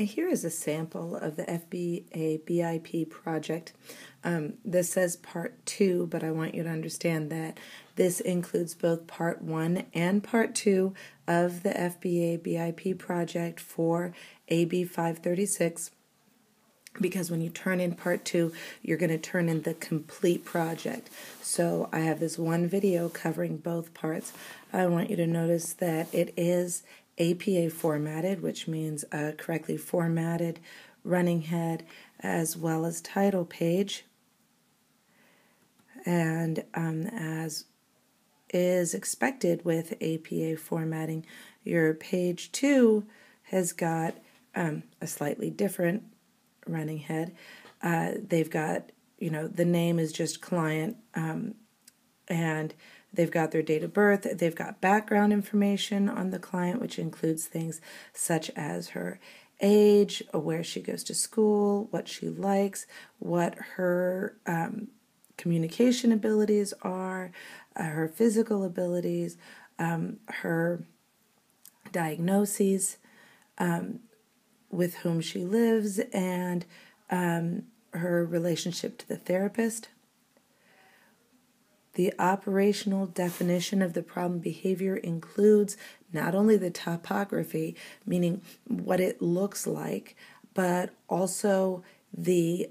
Okay, here is a sample of the FBA-BIP project. This says Part 2, but I want you to understand that this includes both Part 1 and Part 2 of the FBA-BIP project for AB536, because when you turn in Part 2, you're going to turn in the complete project. So I have this one video covering both parts. I want you to notice that it is APA formatted, which means a correctly formatted running head as well as title page. And as is expected with APA formatting, your page 2 has got a slightly different running head. They've got, the name is just client, and they've got their date of birth. They've got background information on the client, which includes things such as her age, where she goes to school, what she likes, what her communication abilities are, her physical abilities, her diagnoses, with whom she lives, and her relationship to the therapist. The operational definition of the problem behavior includes not only the topography, meaning what it looks like, but also the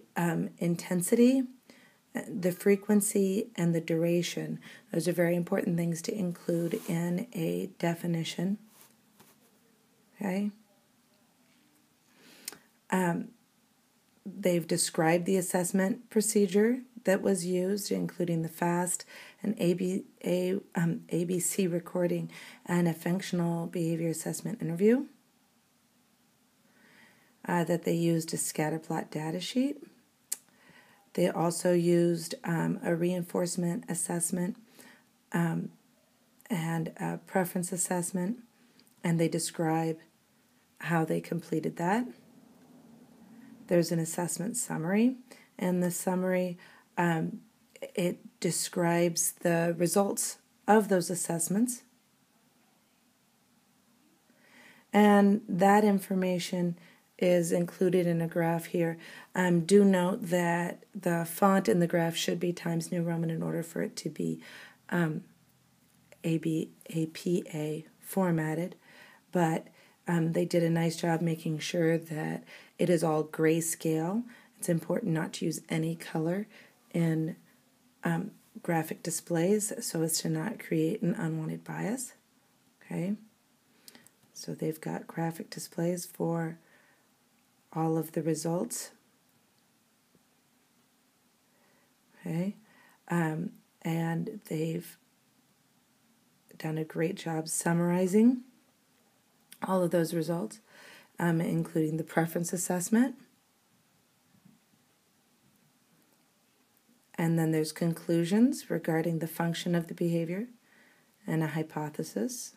intensity, the frequency, and the duration. Those are very important things to include in a definition. Okay? They've described the assessment procedure that was used, including the FAST and ABC recording and a functional behavior assessment interview. That they used a scatterplot data sheet. They also used a reinforcement assessment and a preference assessment, and they describe how they completed that. There's an assessment summary, and the summary, it describes the results of those assessments. And that information is included in a graph here. Do note that the font in the graph should be Times New Roman in order for it to be APA formatted, but they did a nice job making sure that it is all grayscale. It's important not to use any color in graphic displays so as to not create an unwanted bias. Okay, so they've got graphic displays for all of the results. Okay, and they've done a great job summarizing all of those results, including the preference assessment. And then there's conclusions regarding the function of the behavior and a hypothesis.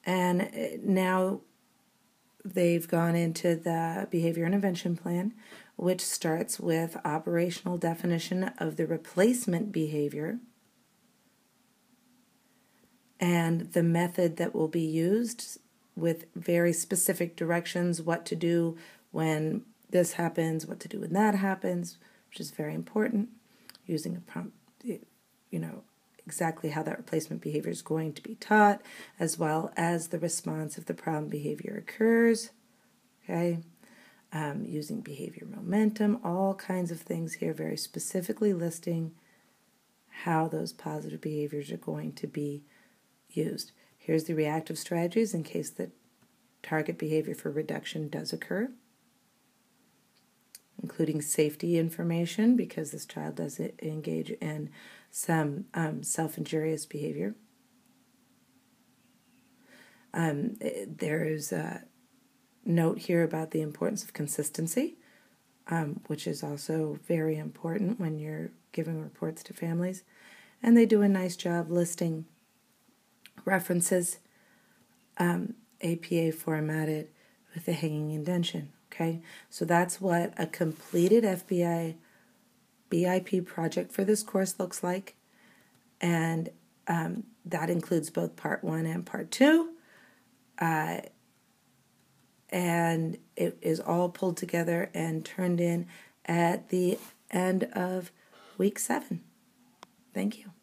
And now they've gone into the behavior intervention plan, which starts with operational definition of the replacement behavior and the method that will be used with very specific directions, what to do when this happens, what to do when that happens, which is very important, using a prompt, exactly how that replacement behavior is going to be taught, as well as the response if the problem behavior occurs, okay, using behavior momentum, all kinds of things here, very specifically listing how those positive behaviors are going to be used. Here's the reactive strategies in case the target behavior for reduction does occur, including safety information because this child does engage in some self-injurious behavior. There's a note here about the importance of consistency, which is also very important when you're giving reports to families. And they do a nice job listing references, APA formatted with a hanging indentation. Okay, so that's what a completed FBA-BIP project for this course looks like, and that includes both Part 1 and Part 2. and it is all pulled together and turned in at the end of week 7. Thank you.